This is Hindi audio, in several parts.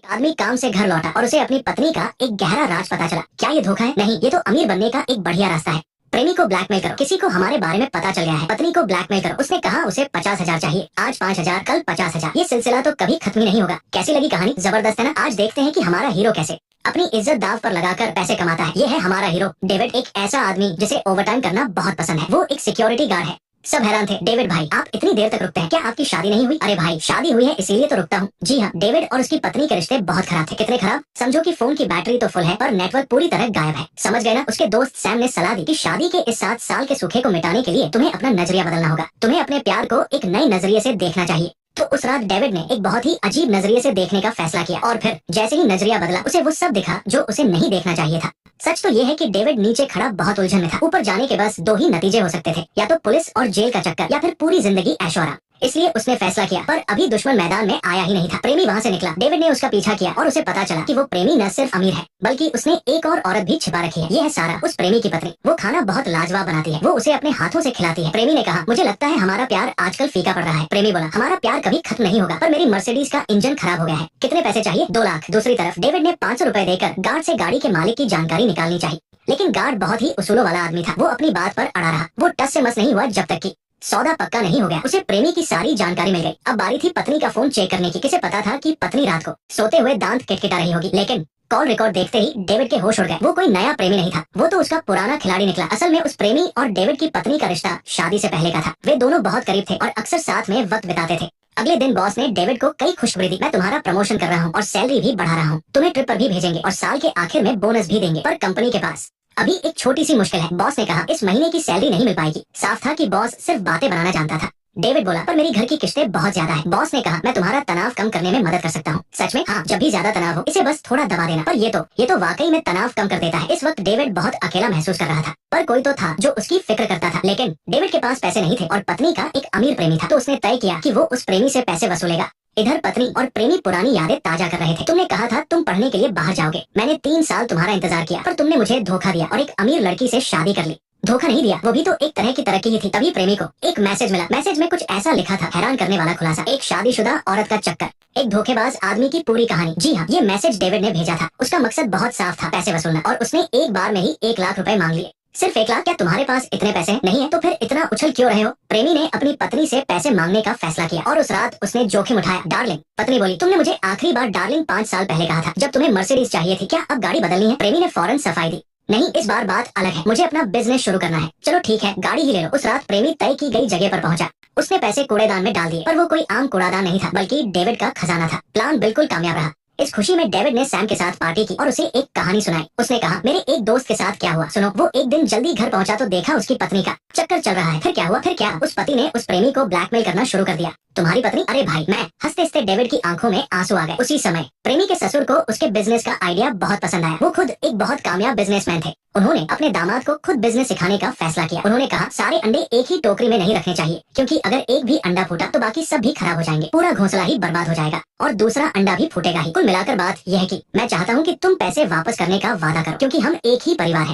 आदमी काम से घर लौटा और उसे अपनी पत्नी का एक गहरा राज पता चला। क्या ये धोखा है? नहीं, ये तो अमीर बनने का एक बढ़िया रास्ता है। प्रेमी को ब्लैकमेल करो। किसी को हमारे बारे में पता चल गया है, पत्नी को ब्लैकमेल करो। उसने कहा उसे 50,000 चाहिए, आज 5,000, कल 50,000। ये सिलसिला तो कभी खत्म ही नहीं होगा। कैसी लगी कहानी? जबरदस्त है ना? आज देखते हैं कि हमारा हीरो कैसे अपनी इज्जत दाव पर लगाकर पैसे कमाता है। ये है हमारा हीरो डेविड, एक ऐसा आदमी जिसे ओवरटाइम करना बहुत पसंद है। वो एक सिक्योरिटी गार्ड है। सब हैरान थे। डेविड भाई, आप इतनी देर तक रुकते हैं, क्या आपकी शादी नहीं हुई? अरे भाई, शादी हुई है इसीलिए तो रुकता हूँ। जी हाँ, डेविड और उसकी पत्नी के रिश्ते बहुत खराब थे। कितने खराब? समझो कि फोन की बैटरी तो फुल है पर नेटवर्क पूरी तरह गायब है। समझ गए ना? उसके दोस्त सैम ने सलाह दी कि शादी के इस 7 साल के सूखे को मिटाने के लिए तुम्हें अपना नजरिया बदलना होगा। तुम्हें अपने प्यार को एक नए नजरिए से देखना चाहिए। तो उस रात डेविड ने एक बहुत ही अजीब नजरिए से देखने का फैसला किया और फिर जैसे ही नजरिया बदला उसे वो सब दिखा जो उसे नहीं देखना चाहिए था। सच तो ये है कि डेविड नीचे खड़ा बहुत उलझन में था। ऊपर जाने के बस 2 ही नतीजे हो सकते थे, या तो पुलिस और जेल का चक्कर या फिर पूरी जिंदगी ऐशोआराम। इसलिए उसने फैसला किया, पर अभी दुश्मन मैदान में आया ही नहीं था। प्रेमी वहाँ से निकला। डेविड ने उसका पीछा किया और उसे पता चला कि वो प्रेमी न सिर्फ अमीर है बल्कि उसने एक और औरत भी छिपा रखी है। ये है सारा, उस प्रेमी की पत्नी। वो खाना बहुत लाजवाब बनाती है, वो उसे अपने हाथों से खिलाती है। प्रेमी ने कहा, मुझे लगता है हमारा प्यार आजकल फीका पड़ रहा है। प्रेमी बोला, हमारा प्यार कभी खत्म नहीं होगा, पर मेरी मर्सिडीज का इंजन खराब हो गया है। कितने पैसे चाहिए? 2 लाख। दूसरी तरफ डेविड ने 500 रुपए देकर गार्ड से गाड़ी के मालिक की जानकारी निकालनी चाहिए, लेकिन गार्ड बहुत ही उसूलों वाला आदमी था। वो अपनी बात पर अड़ा रहा। वो टस से मस नहीं हुआ जब तक कि सौदा पक्का नहीं हो गया। उसे प्रेमी की सारी जानकारी मिल गई। अब बारी थी पत्नी का फोन चेक करने की। किसे पता था कि पत्नी रात को सोते हुए दांत किटकिटा रही होगी, लेकिन कॉल रिकॉर्ड देखते ही डेविड के होश उड़ गए। वो कोई नया प्रेमी नहीं था, वो तो उसका पुराना खिलाड़ी निकला। असल में उस प्रेमी और डेविड की पत्नी का रिश्ता शादी से पहले का था। वे दोनों बहुत करीब थे और अक्सर साथ में वक्त बिताते थे। अगले दिन बॉस ने डेविड को कई खुशखबरी दी। मैं तुम्हारा प्रमोशन कर रहा हूँ और सैलरी भी बढ़ा रहा हूँ। तुम्हें ट्रिप पर भी भेजेंगे और साल के आखिर में बोनस भी देंगे। पर कंपनी के पास अभी एक छोटी सी मुश्किल है। बॉस ने कहा, इस महीने की सैलरी नहीं मिल पाएगी। साफ था कि बॉस सिर्फ बातें बनाना जानता था। डेविड बोला, पर मेरी घर की किस्तें बहुत ज्यादा है। बॉस ने कहा, मैं तुम्हारा तनाव कम करने में मदद कर सकता हूँ। सच में? हाँ, जब भी ज्यादा तनाव हो इसे बस थोड़ा दबा देना। पर ये तो वाकई में तनाव कम कर देता है। इस वक्त डेविड बहुत अकेला महसूस कर रहा था, पर कोई तो था जो उसकी फिक्र करता था। लेकिन डेविड के पास पैसे नहीं थे और पत्नी का एक अमीर प्रेमी था। तो उसने तय किया कि वो उस प्रेमी से पैसे वसूलेगा। इधर पत्नी और प्रेमी पुरानी यादें ताजा कर रहे थे। तुमने कहा था तुम पढ़ने के लिए बाहर जाओगे। मैंने 3 साल तुम्हारा इंतजार किया, पर तुमने मुझे धोखा दिया और एक अमीर लड़की से शादी कर ली। धोखा नहीं दिया, वो भी तो एक तरह की तरक्की ही थी। तभी प्रेमी को एक मैसेज मिला। मैसेज में कुछ ऐसा लिखा था, हैरान करने वाला खुलासा। एक शादीशुदा औरत का चक्कर, एक धोखेबाज आदमी की पूरी कहानी। जी हाँ, ये मैसेज डेविड ने भेजा था। उसका मकसद बहुत साफ था, पैसे वसूलना। और उसने एक बार में ही 1 लाख रुपए मांग लिए। सिर्फ 1 लाख? क्या तुम्हारे पास इतने पैसे नहीं है? तो फिर इतना उछल क्यों रहे हो? प्रेमी ने अपनी पत्नी से पैसे मांगने का फैसला किया और उस रात उसने जोखिम उठाया। डार्लिंग, पत्नी बोली, तुमने मुझे आखिरी बार डार्लिंग 5 साल पहले कहा था, जब तुम्हें मर्सिडीज चाहिए थी। क्या अब गाड़ी बदलनी है? प्रेमी ने फौरन सफाई दी, नहीं, इस बार बात अलग है। मुझे अपना बिजनेस शुरू करना है। चलो ठीक है, गाड़ी ही ले लो। उस रात प्रेमी तय की गई जगह पर पहुंचा। उसने पैसे कूड़ेदान में डाल दिए, पर वो कोई आम कूड़ादान नहीं था बल्कि डेविड का खजाना था। प्लान बिल्कुल कामयाब रहा। इस खुशी में डेविड ने सैम के साथ पार्टी की और उसे एक कहानी सुनाई। उसने कहा, मेरे एक दोस्त के साथ क्या हुआ सुनो। वो एक दिन जल्दी घर पहुंचा तो देखा उसकी पत्नी का चक्कर चल रहा है। फिर क्या हुआ? फिर क्या? उस पति ने उस प्रेमी को ब्लैकमेल करना शुरू कर दिया। तुम्हारी पत्नी? अरे भाई, मैं हंसते हंसते डेविड की आंखों में आंसू आ गए। उसी समय प्रेमी के ससुर को उसके बिजनेस का आइडिया बहुत पसंद आया। वो खुद एक बहुत कामयाब बिजनेसमैन थे। उन्होंने अपने दामाद को खुद बिजनेस सिखाने का फैसला किया। उन्होंने कहा, सारे अंडे एक ही टोकरी में नहीं रखने चाहिए, क्योंकि अगर एक भी अंडा फूटा तो बाकी सब भी खराब हो जाएंगे। पूरा घोंसला ही बर्बाद हो जाएगा और दूसरा अंडा भी फूटेगा ही। कुल मिलाकर बात यह है कि मैं चाहता हूँ कि तुम पैसे वापस करने का वादा करो, क्योंकि हम एक ही परिवार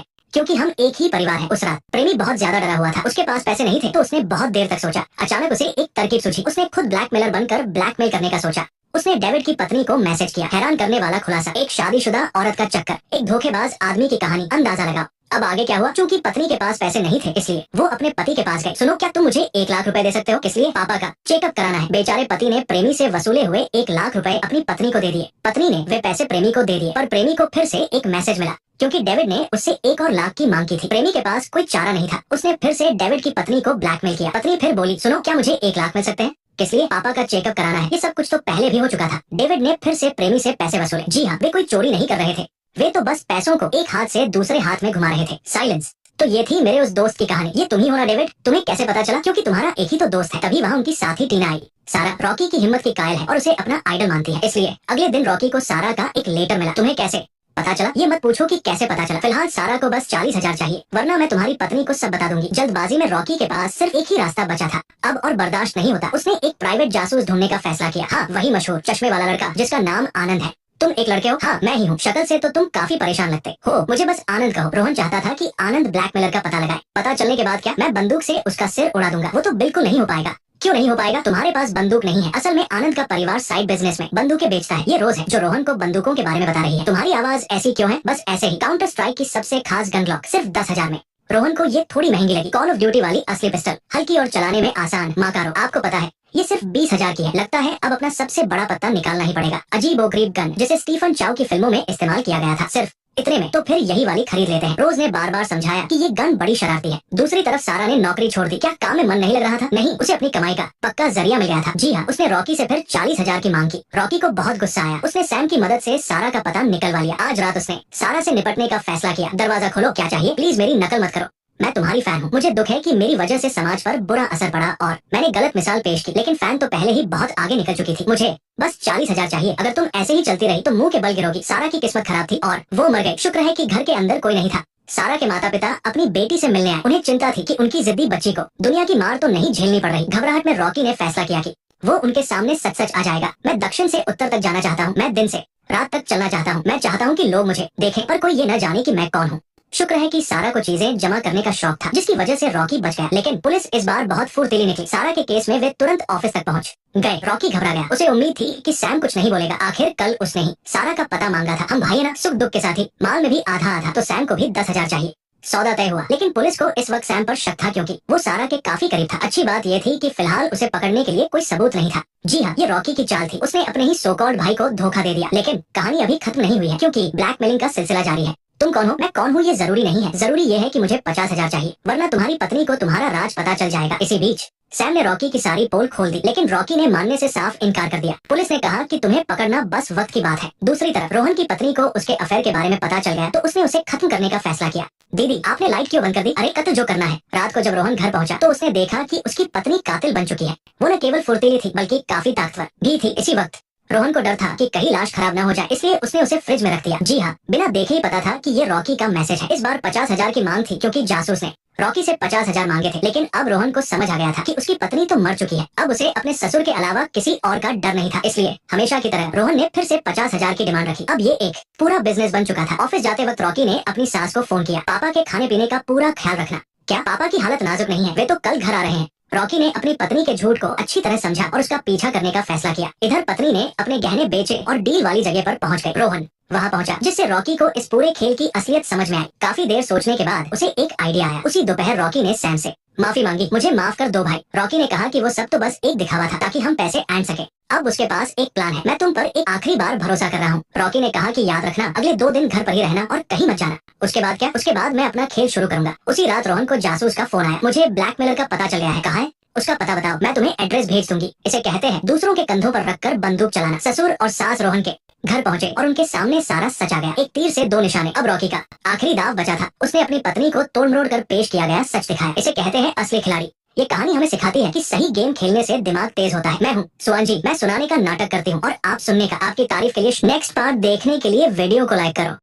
है। उस रात प्रेमी बहुत ज्यादा डरा हुआ था। उसके पास पैसे नहीं थे तो उसने बहुत देर तक सोचा। अचानक उसे एक तरकीब सूझी। उसने खुद ब्लैकमेलर बनकर ब्लैकमेल करने का सोचा। उसने डेविड की पत्नी को मैसेज किया। हैरान करने वाला खुलासा, एक शादीशुदा औरत का चक्कर, एक धोखेबाज आदमी की कहानी। अंदाजा लगाओ अब आगे क्या हुआ। चूंकि पत्नी के पास पैसे नहीं थे इसलिए वो अपने पति के पास गए। सुनो, क्या तुम मुझे 1 लाख रुपए दे सकते हो? किस लिए? पापा का चेकअप कराना है। बेचारे पति ने प्रेमी से वसूले हुए 1 लाख रुपए अपनी पत्नी को दे दिए। पत्नी ने वे पैसे प्रेमी को दे दिए, पर प्रेमी को फिर से एक मैसेज मिला, क्योंकि डेविड ने उससे 1 और लाख की मांग की थी। प्रेमी के पास कोई चारा नहीं था। उसने फिर से डेविड की पत्नी को ब्लैकमेल किया। पत्नी फिर बोली, सुनो, क्या मुझे 1 लाख मिल सकते हैं? किस लिए? पापा का चेकअप कराना है। ये सब कुछ तो पहले भी हो चुका था। डेविड ने फिर से प्रेमी से पैसे वसूले। जी हाँ, वे कोई चोरी नहीं कर रहे थे, वे तो बस पैसों को एक हाथ से दूसरे हाथ में घुमा रहे थे। साइलेंस। तो ये थी मेरे उस दोस्त की कहानी। ये तुम ही हो ना डेविड? तुम्हें कैसे पता चला? क्योंकि तुम्हारा एक ही तो दोस्त है। तभी वहाँ उनकी साथी टीना आई। सारा रॉकी की हिम्मत की कायल है और उसे अपना आइडल मानती है, इसलिए अगले दिन रॉकी को सारा का एक लेटर मिला। तुम्हें कैसे पता चला? ये मत पूछो कि कैसे पता चला। फिलहाल सारा को बस 40,000 चाहिए, वरना मैं तुम्हारी पत्नी को सब बता दूंगी। जल्दबाजी में रॉकी के पास सिर्फ एक ही रास्ता बचा था। अब और बर्दाश्त नहीं होता। उसने एक प्राइवेट जासूस ढूंढने का फैसला किया। हाँ, वही मशहूर चश्मे वाला लड़का जिसका नाम आनंद है। तुम एक लड़के हो? हाँ, मैं ही हूँ। शक्ल से तो तुम काफी परेशान लगते हो, मुझे बस आनंद कहो। रोहन चाहता था कि आनंद ब्लैकमेलर का पता लगाए। पता चलने के बाद क्या, मैं बंदूक से उसका सिर उड़ा दूंगा। वो तो बिल्कुल नहीं हो पाएगा। क्यों नहीं हो पाएगा? तुम्हारे पास बंदूक नहीं है। असल में आनंद का परिवार साइड बिजनेस में बंदूकें बेचता है। ये रोज है जो रोहन को बंदूकों के बारे में बता रही है। तुम्हारी आवाज ऐसी क्यों है? बस ऐसे ही। काउंटर स्ट्राइक की सबसे खास गन ग्लॉक सिर्फ 10,000 में। रोहन को ये थोड़ी महंगी लगी। कॉल ऑफ ड्यूटी वाली असली पिस्टल, हल्की और चलाने में आसान। माकारो, आपको पता है ये सिर्फ 20,000 की है। लगता है अब अपना सबसे बड़ा पत्ता निकालना ही पड़ेगा। अजीबोगरीब गन जिसे स्टीफन चाउ की फिल्मों में इस्तेमाल किया गया था, सिर्फ इतने में। तो फिर यही वाली खरीद लेते हैं। रोज ने बार बार समझाया कि ये गन बड़ी शरारती है। दूसरी तरफ सारा ने नौकरी छोड़ दी। क्या काम में मन नहीं लग रहा था? नहीं, उसे अपनी कमाई का पक्का जरिया मिल गया था। जी हाँ, उसने रॉकी से फिर 40,000 की मांग की। रॉकी को बहुत गुस्सा आया। उसने सैम की मदद से सारा का पता निकलवा लिया। आज रात उसने सारा से निपटने का फैसला किया। दरवाजा खोलो। क्या चाहिए? प्लीज मेरी नकल मत करो। मैं तुम्हारी फैन हूँ। मुझे दुख है कि मेरी वजह से समाज पर बुरा असर पड़ा और मैंने गलत मिसाल पेश की, लेकिन फैन तो पहले ही बहुत आगे निकल चुकी थी। मुझे बस 40,000 चाहिए। अगर तुम ऐसे ही चलती रही तो मुंह के बल गिरोगी। सारा की किस्मत खराब थी और वो मर गए। शुक्र है कि घर के अंदर कोई नहीं था। सारा के माता पिता अपनी बेटी से मिलने आए। उन्हें चिंता थी कि उनकी जिद्दी बच्ची को दुनिया की मार तो नहीं झेलनी पड़ रही। घबराहट में रॉकी ने फैसला किया कि वो उनके सामने सच सच आ जाएगा। मैं दक्षिण से उत्तर तक जाना चाहता हूँ। मैं दिन से रात तक चलना चाहता हूँ। मैं चाहता हूँ कि लोग मुझे देखें पर कोई ये न जाने कि मैं कौन हूँ। शुक्र है कि सारा को चीजें जमा करने का शौक था, जिसकी वजह से रॉकी बच गया। लेकिन पुलिस इस बार बहुत फुर्तीली निकली। सारा के केस में वे तुरंत ऑफिस तक पहुंच गए। रॉकी घबरा गया। उसे उम्मीद थी कि सैम कुछ नहीं बोलेगा। आखिर कल उसने ही सारा का पता मांगा था। हम भाई है ना, सुख दुख के साथ ही। माल में भी आधा आधा। तो सैम को भी 10,000 चाहिए। सौदा तय हुआ। लेकिन पुलिस को इस वक्त सैम पर शक था क्योंकि वो सारा के काफी करीब था। अच्छी बात ये थी कि फिलहाल उसे पकड़ने के लिए कोई सबूत नहीं था। जी हाँ, ये रॉकी की चाल थी। उसने अपने ही सो कॉल्ड भाई को धोखा दे दिया। लेकिन कहानी अभी खत्म नहीं हुई है क्योंकि ब्लैकमेलिंग का सिलसिला जारी है। तुम कौन हो? मैं कौन हूँ ये जरूरी नहीं है। जरूरी ये है कि मुझे 50,000 चाहिए, वरना तुम्हारी पत्नी को तुम्हारा राज पता चल जाएगा। इसी बीच सैम ने रॉकी की सारी पोल खोल दी, लेकिन रॉकी ने मानने से साफ इनकार कर दिया। पुलिस ने कहा कि तुम्हें पकड़ना बस वक्त की बात है। दूसरी तरफ रोहन की पत्नी को उसके अफेयर के बारे में पता चल गया तो उसने उसे खत्म करने का फैसला किया। दीदी, आपने लाइट क्यों बंद कर दी? अरे कत्ल जो करना है। रात को जब रोहन घर पहुंचा तो उसने देखा कि उसकी पत्नी कातिल बन चुकी है। वो न केवल फुर्तीली थी बल्कि काफी ताकतवर भी थी। इसी वक्त रोहन को डर था कि कहीं लाश खराब न हो जाए, इसलिए उसने उसे फ्रिज में रख दिया। जी हाँ, बिना देखे ही पता था कि ये रॉकी का मैसेज है। इस बार 50,000 की मांग थी क्योंकि जासूस ने रॉकी से 50,000 मांगे थे। लेकिन अब रोहन को समझ आ गया था कि उसकी पत्नी तो मर चुकी है। अब उसे अपने ससुर के अलावा किसी और का डर नहीं था। इसलिए हमेशा की तरह रोहन ने फिर से 50,000 की डिमांड रखी। अब ये एक पूरा बिजनेस बन चुका था। ऑफिस जाते वक्त रॉकी ने अपनी सास को फोन किया। पापा के खाने पीने का पूरा ख्याल रखना। क्या पापा की हालत नाजुक नहीं है? वे तो कल घर आ रहे हैं। रॉकी ने अपनी पत्नी के झूठ को अच्छी तरह समझा और उसका पीछा करने का फैसला किया। इधर पत्नी ने अपने गहने बेचे और डील वाली जगह पर पहुंच गए। रोहन वहां पहुंचा, जिससे रॉकी को इस पूरे खेल की असलियत समझ में आई। काफी देर सोचने के बाद उसे एक आइडिया आया। उसी दोपहर रॉकी ने सैम से माफी मांगी। मुझे माफ कर दो भाई। रॉकी ने कहा कि वो सब तो बस एक दिखावा था ताकि हम पैसे ऐंठ सके। अब उसके पास एक प्लान है। मैं तुम पर एक आखिरी बार भरोसा कर रहा हूँ। रॉकी ने कहा कि याद रखना, अगले 2 दिन घर पर ही रहना और कहीं मत जाना। उसके बाद क्या? उसके बाद मैं अपना खेल शुरू करूंगा। उसी रात रोहन को जासूस का फोन आया। मुझे ब्लैकमेलर का पता चल गया है। कहाँ है? उसका पता बताओ, मैं तुम्हें एड्रेस भेज दूंगी। इसे कहते हैं दूसरों के कंधों पर रखकर बंदूक चलाना। ससुर और सास रोहन के घर पहुंचे और उनके सामने सारा सच आ गया। एक तीर से 2 निशाने। अब रॉकी का आखिरी दाव बचा था। उसने अपनी पत्नी को तोड़ मरोड़ कर पेश किया गया सच दिखाया। इसे कहते हैं असली खिलाड़ी। ये कहानी हमें सिखाती है कि सही गेम खेलने से दिमाग तेज होता है। मैं हूँ सुहांजी। मैं सुनाने का नाटक करती हूँ और आप सुनने का। आपकी तारीफ के लिए नेक्स्ट पार्ट देखने के लिए वीडियो को लाइक करो।